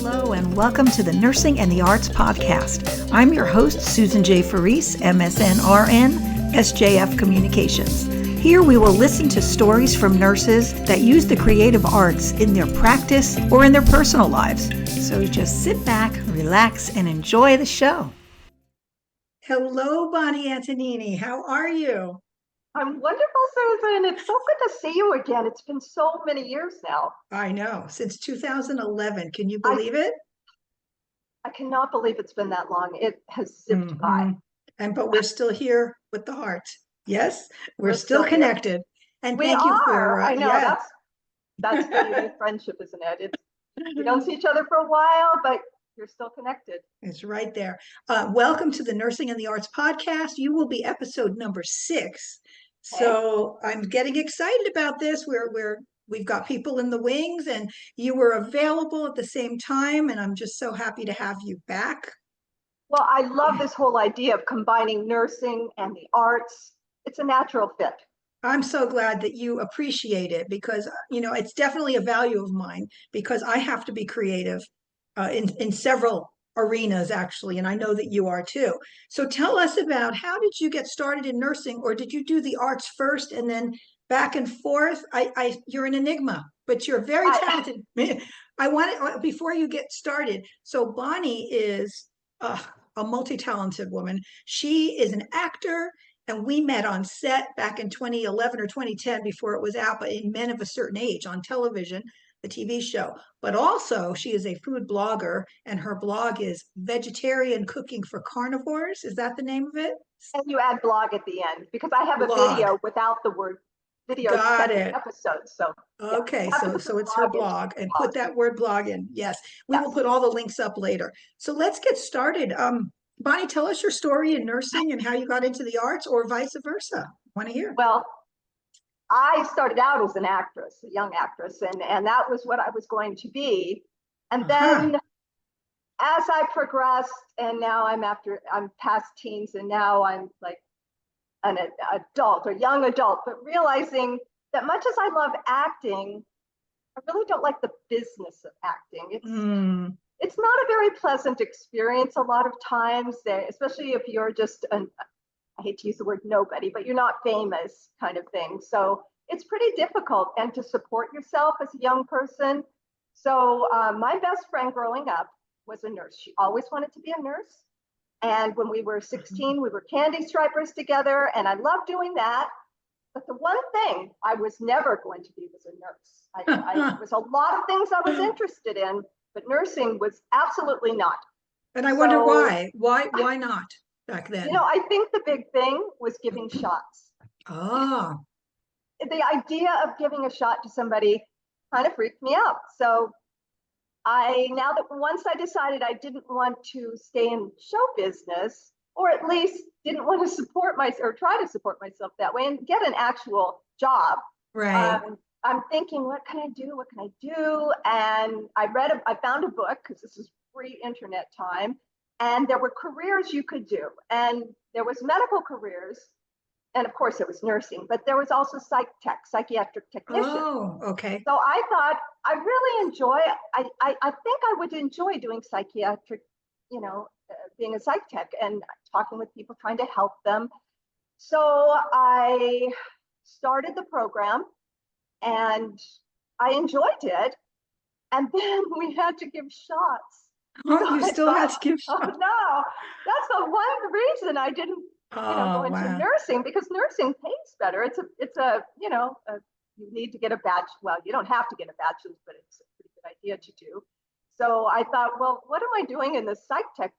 Hello and welcome to the Nursing and the Arts podcast. I'm your host, Susan J. Faris, MSN RN, SJF Communications. Here we will listen to stories from nurses that use the creative arts in their practice or in their personal lives. So just sit back, relax, and enjoy the show. Hello, Bonnie Antonini. How are you? I'm wonderful, Susan. It's so good to see you again. It's been so many years now. I know, since 2011. Can you believe it? I cannot believe it's been that long. It has zipped by. But we're still here with the heart. Yes, we're still here. connected. And We thank you are. for I know that's the beauty of friendship, isn't it? You don't see each other for a while, but you're still connected. It's right there. Welcome to the Nursing and the Arts podcast. You will be episode number 6. So I'm getting excited about this. We've got people in the wings, and you were available at the same time, and I'm just so happy to have you back. Well, I love this whole idea of combining nursing and the arts. It's a natural fit. I'm so glad that you appreciate it because, it's definitely a value of mine because I have to be creative in several arenas, actually, and I know that you are too. So tell us about how did you get started in nursing, or did you do the arts first and then back and forth? You're an enigma, but you're very talented. I want before you get started. So Bonnie is a multi-talented woman. She is an actor. And we met on set back in 2011 or 2010 before it was out, but in Men of a Certain Age on television, the TV show. But also, she is a food blogger, and her blog is Vegetarian Cooking for Carnivores. Is that the name of it? And you add blog at the end because I have a video without the word video. Got it. Episode. So okay, so it's her blog, and put that word blog in. Yes, we will put all the links up later. So let's get started. Bonnie, tell us your story in nursing and how you got into the arts, or vice versa. Want to hear? Well, I started out as an actress, a young actress, and that was what I was going to be. And then as I progressed, and now I'm past teens, and now I'm like an adult or young adult, but realizing that much as I love acting, I really don't like the business of acting. It's not a very pleasant experience a lot of times, especially if you're just I hate to use the word nobody, but you're not famous kind of thing. So it's pretty difficult, and to support yourself as a young person. So my best friend growing up was a nurse. She always wanted to be a nurse. And when we were 16, we were candy stripers together, and I loved doing that. But the one thing I was never going to be was a nurse. There was a lot of things I was interested in, but nursing was absolutely not. And I wonder why. Why not back then? I think the big thing was giving shots. The idea of giving a shot to somebody kind of freaked me out. So once I decided I didn't want to stay in show business, or at least didn't want to try to support myself that way and get an actual job. Right. I'm thinking, what can I do? And I found a book, because this is pre-internet time, and there were careers you could do. And there was medical careers, and of course there was nursing, but there was also psychiatric technician. Oh, okay. So I thought I think I would enjoy doing psychiatric, being a psych tech and talking with people, trying to help them. So I started the program, and I enjoyed it. And then we had to give shots. You still had to give shots? Oh, no, that's the one reason I didn't, go into nursing, because nursing pays better. It's you need to get a bachelor's. Well, you don't have to get a bachelor's, but it's a pretty good idea to do. So I thought, well, what am I doing in the psych tech,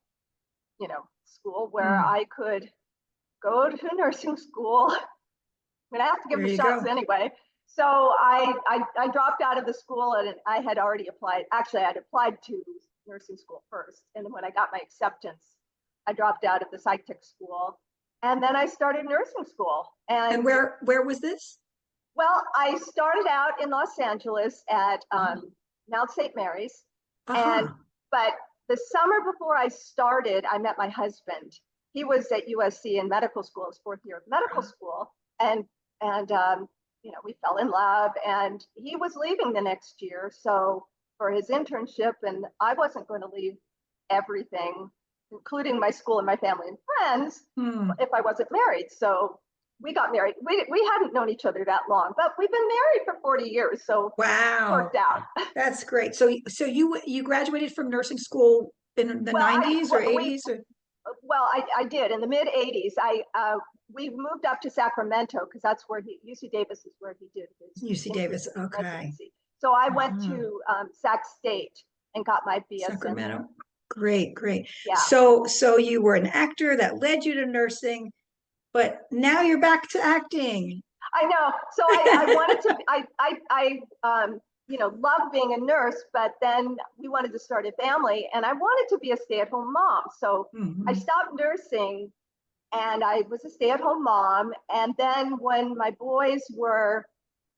school where I could go to nursing school? I'm gonna have to give the shots anyway. So I dropped out of the school, and I had already applied. Actually, I had applied to nursing school first, and then when I got my acceptance, I dropped out of the psych tech school, and then I started nursing school. And where was this? Well, I started out in Los Angeles at Mount St. Mary's, but the summer before I started, I met my husband. He was at USC in medical school, his 4th year of medical school, and we fell in love, and he was leaving the next year. So for his internship, and I wasn't going to leave everything, including my school and my family and friends, if I wasn't married. So we got married. We hadn't known each other that long, but we've been married for 40 years. So it Wow, worked out. that's great. So you graduated from nursing school in the Well, 90s or 80s or I did in the mid 80s. We moved up to Sacramento because that's where UC Davis is where he did his UC Davis? internship and Okay. residency. So I went to Sac State and got my BSN Sacramento. there. Great, great. Yeah. So you were an actor that led you to nursing, but now you're back to acting. I know. So I wanted to. Loved being a nurse, but then we wanted to start a family, and I wanted to be a stay-at-home mom. So I stopped nursing, and I was a stay-at-home mom. And then when my boys were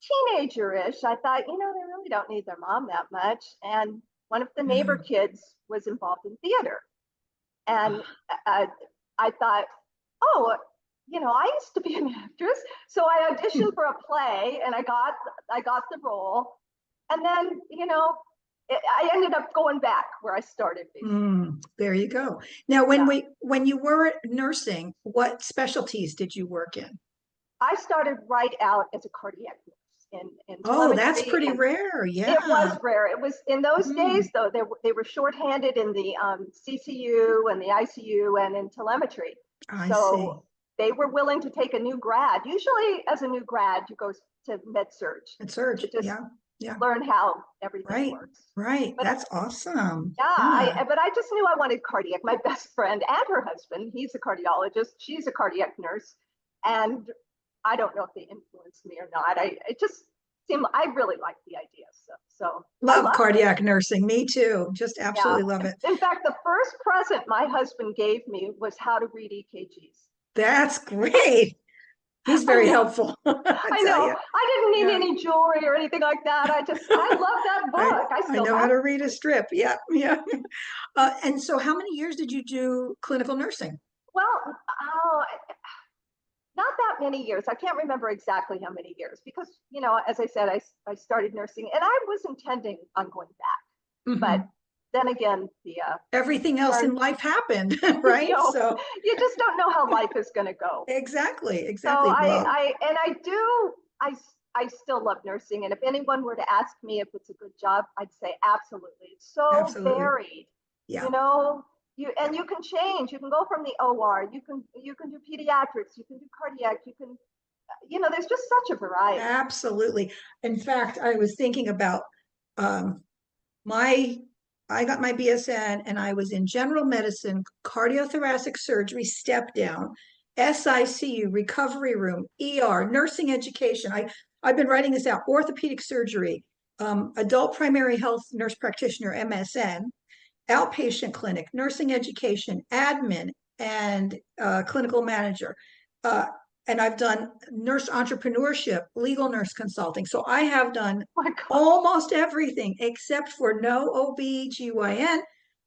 teenager-ish, I thought, they really don't need their mom that much. And one of the neighbor kids was involved in theater, and I thought, oh, I used to be an actress. So I auditioned for a play, and I got the role. And then, I ended up going back where I started. There you go. Now, when you were nursing, what specialties did you work in? I started right out as a cardiac nurse in Oh, that's telemetry. pretty rare. Yeah. It was rare. It was in those days, though, they were shorthanded in the CCU and the ICU and in telemetry. I So see. they were willing to take a new grad. Usually as a new grad, you go to med-surg. Med-surg, to just yeah. learn how everything works. Right. But that's awesome. but I just knew I wanted cardiac. My best friend and her husband, he's a cardiologist, she's a cardiac nurse. And I don't know if they influenced me or not. It just seemed, I really liked the idea. So Love cardiac nursing. Me too. Just absolutely love it. In fact, the first present my husband gave me was how to read EKGs. That's great. He's very helpful. I know. I didn't need any jewelry or anything like that. I love that book. I know how to read a strip. Yeah. And so how many years did you do clinical nursing? Well, not that many years. I can't remember exactly how many years because, as I said, I started nursing and I was intending on going back. But then again, everything else in life happened, right? So you just don't know how life is going to go. Exactly. So I still love nursing. And if anyone were to ask me if it's a good job, I'd say absolutely. It's so varied. Yeah. You can change. You can go from the OR. You can do pediatrics. You can do cardiac. You can, there's just such a variety. Absolutely. In fact, I was thinking about I got my BSN and I was in general medicine, cardiothoracic surgery, step down, SICU, recovery room, ER, nursing education. I've been writing this out, orthopedic surgery, adult primary health nurse practitioner, MSN, outpatient clinic, nursing education, admin, and clinical manager. And I've done nurse entrepreneurship, legal nurse consulting. So I have done almost everything except for no OB/GYN,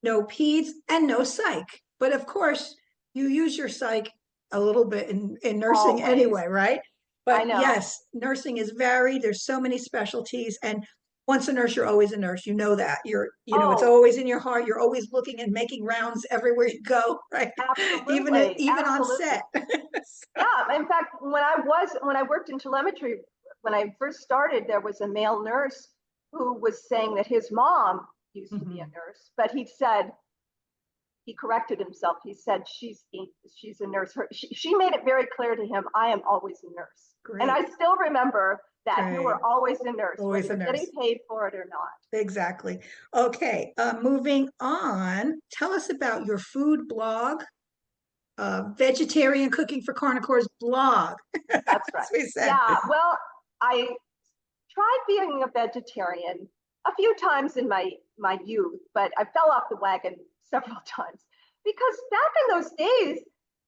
no peds, and no psych. But of course, you use your psych a little bit in nursing anyway, right? But yes, nursing is varied. There's so many specialties. And once a nurse, you're always a nurse. You know that. It's always in your heart. You're always looking and making rounds everywhere you go, right? Absolutely. Even on set. Yeah. In fact, when I worked in telemetry, when I first started, there was a male nurse who was saying that his mom used to be a nurse, but he corrected himself. He said, she's a nurse. She made it very clear to him, I am always a nurse. Great. And I still remember that you were always a nurse, always whether you're getting paid for it or not. Exactly. Okay, moving on. Tell us about your food blog, Vegetarian Cooking for Carnivores blog. That's right. We said. Yeah, well, I tried being a vegetarian a few times in my youth, but I fell off the wagon several times because back in those days,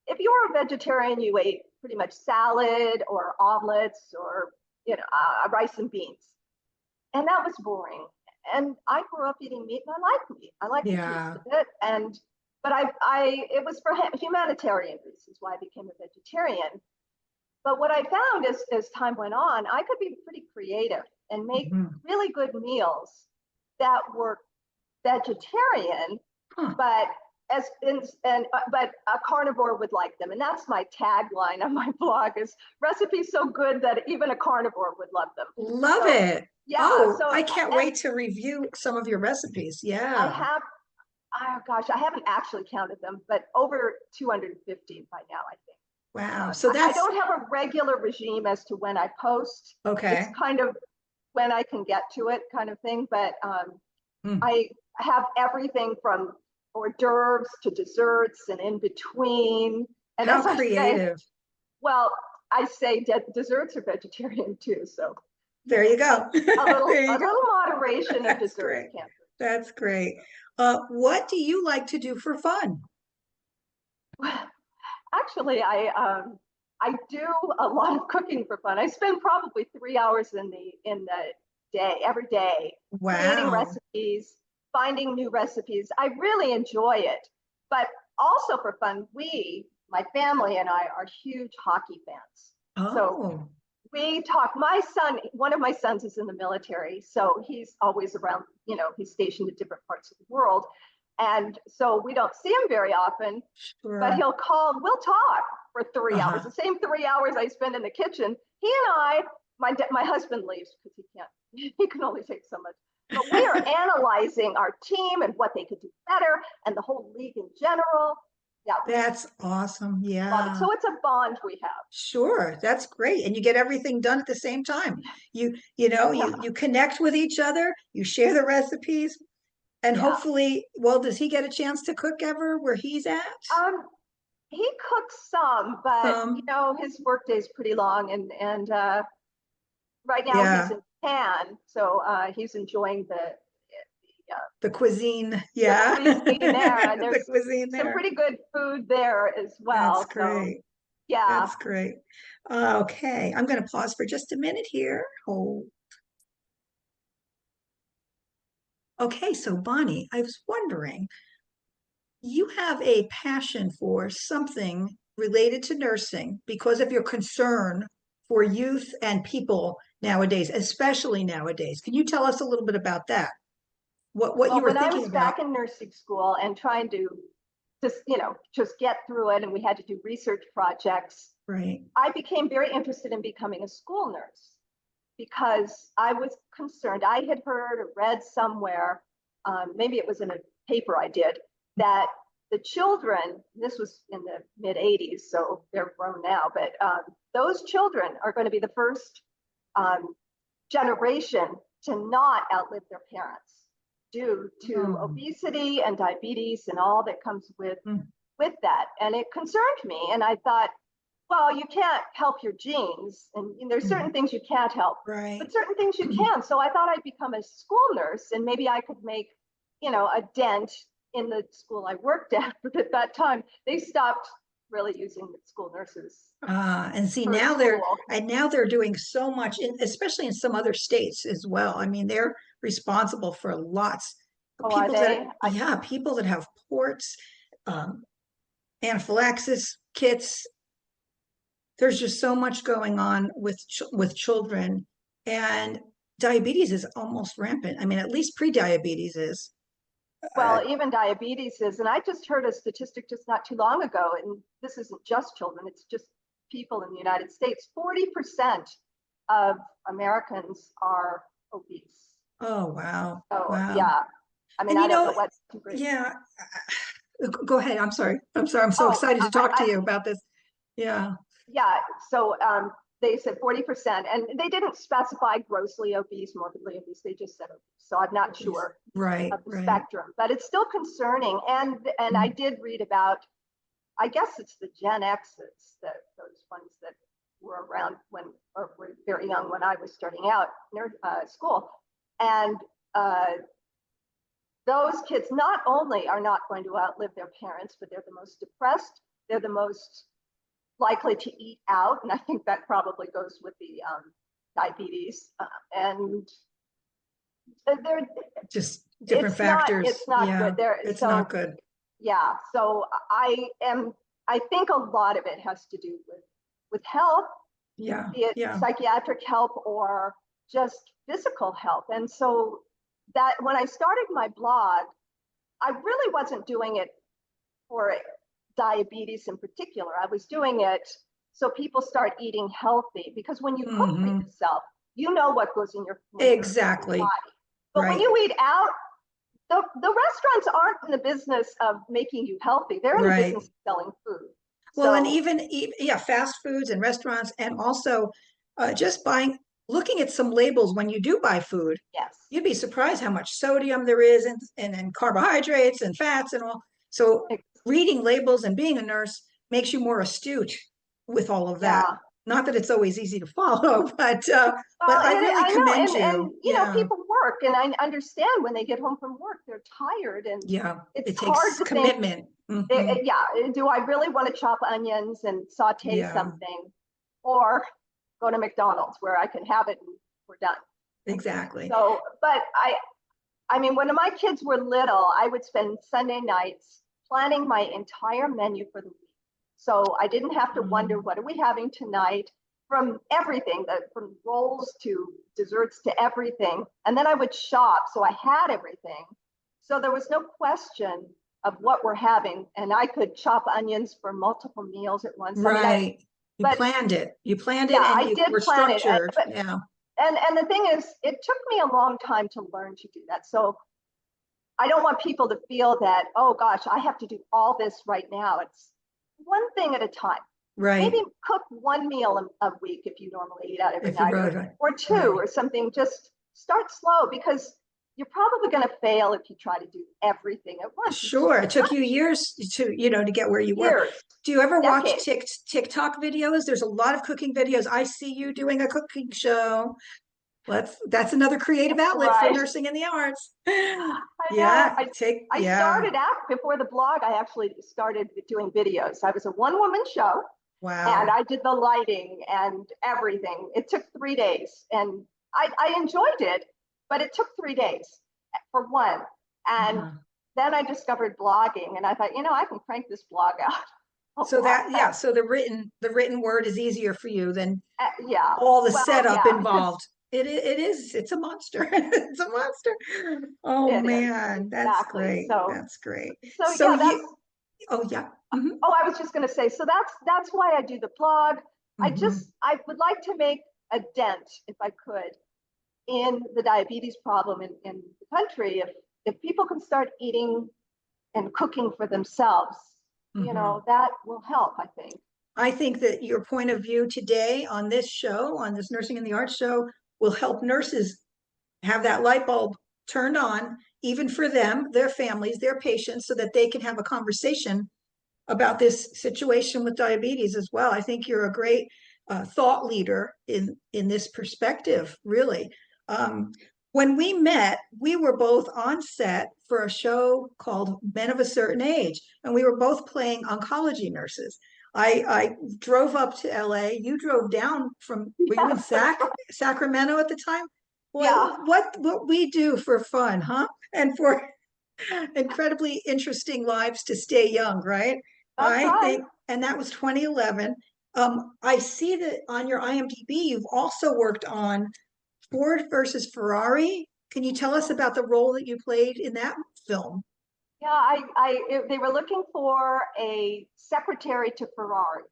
if you were a vegetarian, you ate pretty much salad or omelets or rice and beans, and that was boring. And I grew up eating meat, and I like meat. I like the taste of it, but it was for humanitarian reasons why I became a vegetarian. But what I found as time went on, I could be pretty creative and make really good meals that were vegetarian, Huh. but but a carnivore would like them. And that's my tagline on my blog is recipes so good that even a carnivore would love them. Love So it. yeah, Oh, so I can't and wait to review some of your recipes. I Yeah. have, oh gosh, I haven't actually counted them, but over 250 by now, I think. Wow. So I that's don't have a regular regime as to when I post. It's okay. kind of when I can get to it kind of thing, but Hmm. I have everything from hors d'oeuvres to desserts and in between. And How as I say, creative. well, I say desserts are vegetarian too, so There you go. There a you go. little moderation of That's desserts great. can't. That's great. What do you like to do for fun? Actually, I do a lot of cooking for fun. I spend probably 3 hours in the day, every day, creating Wow. recipes, finding new recipes. I really enjoy it. But also for fun, my family and I are huge hockey fans. So Oh, we talk. My son, one of my sons is in the military, so he's always around, he's stationed in different parts of the world. And so we don't see him very often, but sure. he'll call, we'll talk for 3 hours, Uh-huh. the same 3 hours I spend in the kitchen. He and I, my husband leaves because he can't, he can only take so much. But we are analyzing our team and what they could do better and the whole league in general. Yeah, we That's awesome. love it. Yeah. So it's a bond we have. Sure. That's great. And you get everything done at the same time. You Yeah, connect with each other, you share the recipes, and yeah. hopefully, well, does he get a chance to cook ever where he's at? Um, he cooks some, but Some. his workday is pretty long, and right now he's Yeah. in Japan, so he's enjoying The cuisine. the Yeah. cuisine there, and The there's cuisine some there. pretty good food there as That's well. So great. yeah. That's great. Okay, I'm going to pause for just a minute here. Oh, okay. So, Bonnie, I was wondering, you have a passion for something related to nursing because of your concern for youth and people nowadays, especially nowadays. Can you tell us a little bit about that? What you Well, were when I thinking was about? back in nursing school and trying to just get through it, and we had to do research projects, Right. I became very interested in becoming a school nurse because I was concerned. I had heard or read somewhere, maybe it was in a paper I did, that the children, this was in the mid 80s, so they're grown now, but those children are going to be the first um, generation to not outlive their parents due to Oh, obesity and diabetes and all that comes mm, with that. And it concerned me. And I thought, well, you can't help your genes, and there's certain mhm, things you can't help, right. but certain things you can. So I thought I'd become a school nurse, and maybe I could make, a dent in the school I worked at. But at that time, they stopped really using school nurses And see for now school. they're doing so much especially in some other states as well. I mean, they're responsible for lots of Oh, are people that, they? yeah, people that have ports, um, anaphylaxis kits. There's just so much going on with with children, and diabetes is almost rampant. I mean, at least pre-diabetes is. Uh, Well, even diabetes is, and I just heard a statistic just not too long ago, and this isn't just children, it's just people in the United States. 40% of Americans are obese. oh wow, So wow. yeah, I mean, And I don't know what to grade. yeah, go ahead. I'm sorry. I'm sorry. I'm so Oh, excited to talk to you about this. Yeah. yeah. So they said 40%, and they didn't specify grossly obese, morbidly obese. They just said obese. So I'm not sure Right, of the right. spectrum, but it's still concerning. And I Mm. did read about, I guess it's the Gen X's, that those ones that were around when, or were very young when I was starting out near school. And those kids not only are not going to outlive their parents, but they're the most depressed. They're the most likely to eat out. And I think that probably goes with the diabetes. And they're, Just different factors. it's not good Yeah, there. it's not So good. yeah, so I think a lot of it has to do with health, Yeah, be it yeah. psychiatric help or just physical health. And so that when I started my blog, I really wasn't doing it for diabetes in particular. I was doing it so people start eating healthy, because when you cook for Hmm. yourself, you know what goes in your Exactly. body. But when Right. you eat out, the restaurants aren't in the business of making you healthy. They're in the Right. business of selling food. Well, and So yeah, fast foods and restaurants, and also just looking at some labels when you do buy food, yes, you'd be surprised how much sodium there is and carbohydrates and fats and all. So reading labels and being a nurse makes you more astute with all of that. yeah. Not that it's always easy to follow, but Well, I really I know, commend and you. you know, Yeah. people work, and I understand when they get home from work, they're tired, and Yeah. it's It hard takes to think, commitment. Hmm. yeah, do I really want to chop onions and saute Yeah, something, or go to McDonald's where I can have it and we're done. exactly. So, but I mean, when my kids were little, I would spend Sunday nights planning my entire menu for the week. So I didn't have to wonder, Mm. what are we having tonight? From everything, from rolls to desserts to everything. And then I would shop, so I had everything. So there was no question of what we're having. And I could chop onions for multiple meals at once. I mean, Right. You but planned it. You planned it yeah, and I you did were plan it. structured. But Yeah. and the thing is, it took me a long time to learn to do that. So I don't want people to feel that, oh gosh, I have to do all this right now. It's one thing at a time. Maybe Right. cook one meal a week if you normally eat out every If you night, wrote it. or two Right. or something. Just start slow, because you're probably going to fail if you try to do everything at once. It's just Sure. too It took you much. years to get where you were. Years, Do you ever watch decades. TikTok videos? There's a lot of cooking videos. I see you doing a cooking show. That's another creative outlet for Right. nursing in the arts. I know. Yeah. I Yeah. started out before the blog. I actually started doing videos. I was a one-woman show, and Wow. I did the lighting and everything. It took 3 days, and I enjoyed it, but it took 3 days for one. And Uh-huh. then I discovered blogging, and I thought, I can crank this blog out a So lot yeah, faster. so the written word is easier for you than Yeah. all the Well, setup yeah, because involved. It's a monster. It's a monster. Oh it is man, that's exactly. great. That's great. So So yeah, that's. oh yeah. Hmm. Oh, I was just going to say. So that's why I do the blog. Hmm. I would like to make a dent, if I could, in the diabetes problem in the country. If people can start eating and cooking for themselves, Hmm. that will help, I think. I think that your point of view today on this show, on this Nursing in the Arts show, will help nurses have that light bulb turned on, even for them, their families, their patients, so that they can have a conversation about this situation with diabetes as well. I think you're a great thought leader in this perspective, really. Um, when we met, we were both on set for a show called Men of a Certain Age, and we were both playing oncology nurses. I drove up to LA. You drove down from, were you in Yes, that's right. Sacramento at the time? Boy, Yeah, what we do for fun, huh? And for incredibly interesting lives to stay young, right? that's I right. think, and that was 2011. I see that on your IMDb, you've also worked on Ford versus Ferrari. Can you tell us about the role that you played in that film? Yeah, they were looking for a secretary to Ferrari.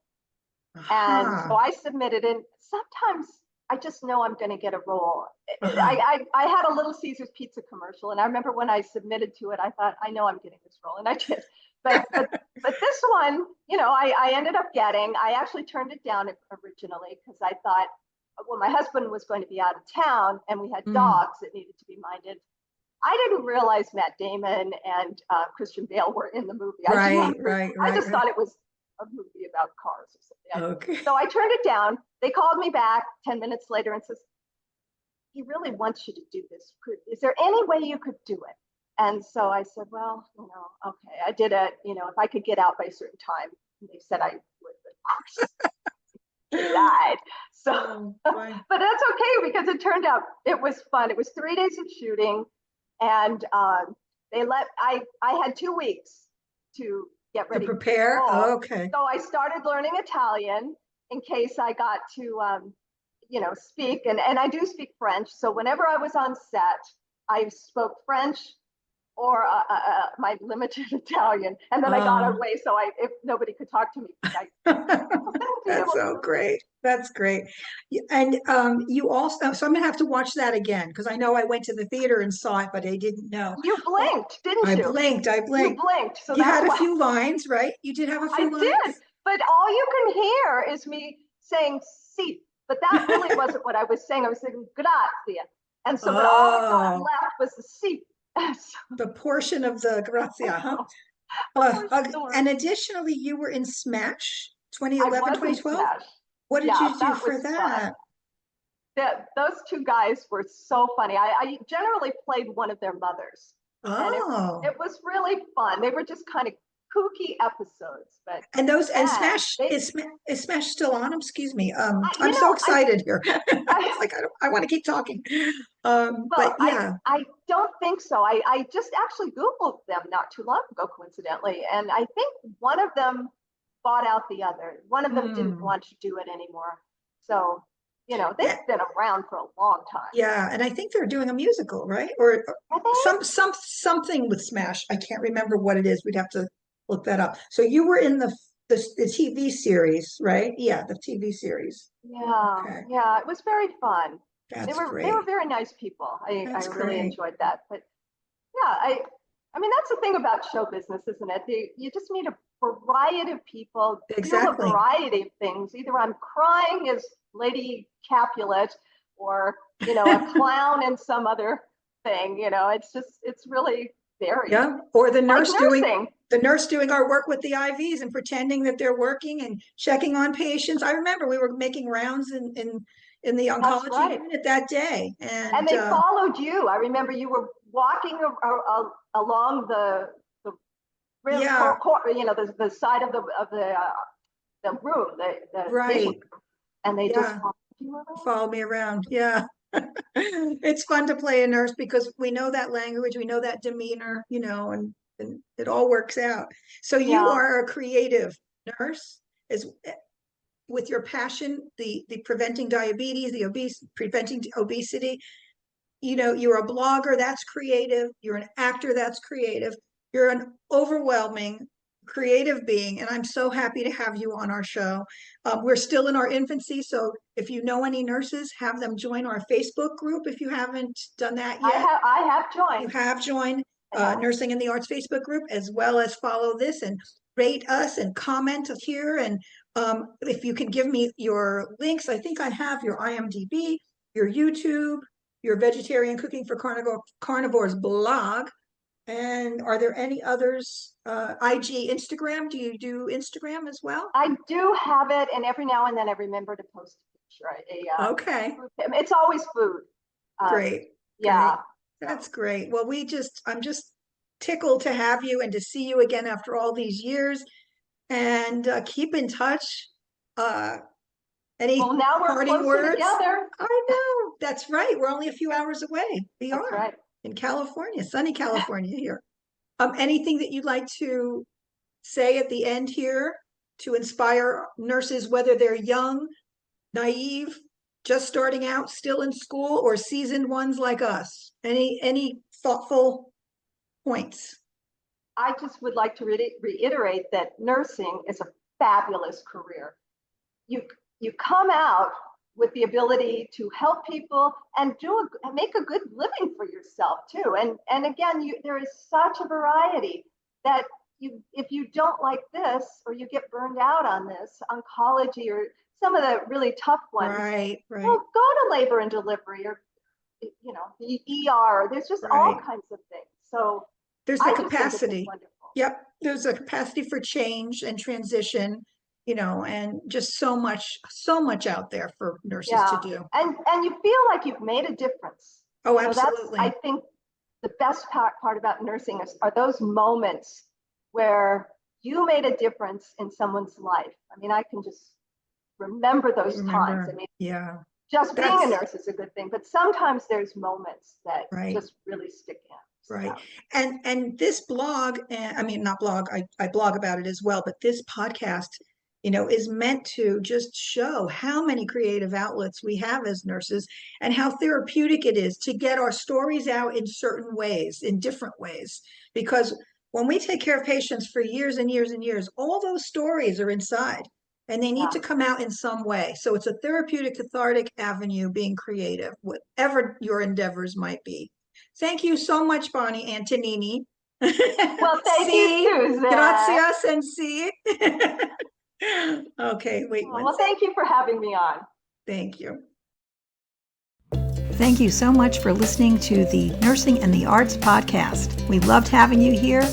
And so Aha, I submitted, and sometimes I just know I'm going to get a role. aha. I had a Little Caesars pizza commercial, and I remember when I submitted to it, I thought, I know I'm getting this role, and I did. But but this one, I ended up getting. I actually turned it down originally because I thought, well, my husband was going to be out of town, and we had Mm, dogs that needed to be minded. I didn't realize Matt Damon and Christian Bale were in the movie. I did not. right, right, I right, just right. thought it was a movie about cars or something. Okay. So I turned it down. They called me back 10 minutes later and says, he really wants you to do this. Is there any way you could do it? And so I said, well, okay, I did it. If I could get out by a certain time, they said I would, but of course they lied. So, Oh, but fine. that's okay, because it turned out it was fun. It was 3 days of shooting, and I had 2 weeks to get To ready for the prepare. role. Okay. So I started learning Italian in case I got to speak, and I do speak French. So whenever I was on set, I spoke French or my limited Italian, and then I got Oh, away, so if nobody could talk to me, I wouldn't be that's able so to. great. That's great. And you also, so I'm gonna have to watch that again because I know I went to the theater and saw it, but I didn't know. You Oh, blinked, didn't I you? blinked. I You blinked. blinked, so You that's had a why few lines, right? You did have a I few did. lines. But all you can hear is me saying "seat," but that really wasn't what I was saying. I was saying "grazie," and so, but all I got Oh, left was the "seat." the portion of the grazia, huh? Poor And story. additionally, you were in Smash I 2011, was in 2012. Smash. What did Yeah, you do that for was fun. that? Those two guys were so funny. I generally played one of their mothers, and Oh, it was really fun. They were just kind of kooky episodes, but and those and man, Smash they, is Smash still on? Excuse me. you I'm so know, excited here. I It's like I want to keep talking. well, But yeah, I don't think so. I just actually Googled them not too long ago, coincidentally, and I think one of them bought out the other. One of them didn't mm, want to do it anymore. So, they've yeah, been around for a long time. yeah, and I think they're doing a musical, right? Or Are they? something with Smash. I can't remember what it is. We'd have to look that up. So you were in the TV series, right? Yeah, the TV series. Yeah, Okay, yeah, it was very fun. They that's were great. very nice people. I That's really great. enjoyed that. But yeah, I mean that's the thing about show business, isn't it? You just meet a variety of people, do a Exactly. variety of things. Either I'm crying as Lady Capulet or, a clown in some other thing, it's really varied. Yeah, or Like nursing. the nurse doing our work with the IVs and pretending that they're working and checking on patients. I remember we were making rounds in the That's oncology right. unit that day, And and they followed you. I remember you were walking along the yeah, the side of the room, the patient right, room, and they just yeah, followed you around. follow me around. Yeah, it's fun to play a nurse because we know that language, we know that demeanor, and it all works out. So you Yeah, are a creative nurse, is with your passion, the preventing diabetes, the preventing obesity. You're a blogger, that's creative. You're an actor, that's creative. You're an overwhelming creative being, and I'm so happy to have you on our show. We're still in our infancy, so if you know any nurses, have them join our Facebook group if you haven't done that yet. I have You joined. have joined I have. Nursing in the Arts Facebook group, as well as follow this and rate us and comment here. And if you can give me your links, I think I have your IMDb, your YouTube, your Vegetarian Cooking for Carnivores blog. And are there any others? IG, Instagram? Do you do Instagram as well? I do have it, and every now and then I remember to post a picture. Okay, It's always food. Um, great, great. yeah. That's So great. Well, I'm just tickled to have you and to see you again after all these years, and keep in touch. Uh, well, any now we're parting closer words? together. I know. That's right. We're only a few hours away. We That's are right. in California, sunny California here. Anything that you'd like to say at the end here to inspire nurses, whether they're young, naive, just starting out, still in school, or seasoned ones like us? Any thoughtful points? I just would like to reiterate that nursing is a fabulous career. You you come out with the ability to help people and make a good living for yourself too. And again, there is such a variety that if you don't like this or you get burned out on this oncology or some of the really tough ones, Right, well, right, go to labor and delivery or the ER. There's just all right. kinds of things. So There's the I just think it's capacity. wonderful. Yep, there's a capacity for change and transition, and just so much out there for nurses to Yeah. do. And you feel like you've made a difference. Oh, That's, I absolutely. think, the best part about nursing are those moments where you made a difference in someone's life. I mean, I can just remember those times. I Remember, mean, yeah, just being a that's nurse is a good thing, but sometimes there's moments that right, just really stick right. out. And this blog, and I mean, not blog, I blog about it as well, but this podcast is meant to just show how many creative outlets we have as nurses and how therapeutic it is to get our stories out in certain ways, in different ways. Because when we take care of patients for years and years and years, all those stories are inside and they need to come out in some way. So it's a therapeutic, cathartic avenue, being creative, whatever your endeavors might be. Thank you so much, Bonnie Antonini. Well, thank you, Susan. Gracias and see. Okay, wait one Well, thank you for having me on. Thank you. Thank you so much for listening to the Nursing and the Arts podcast. We loved having you here.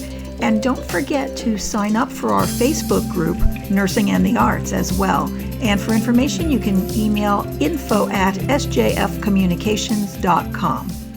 And don't forget to sign up for our Facebook group, Nursing and the Arts, as well. And for information, you can email info@sjfcommunications.com.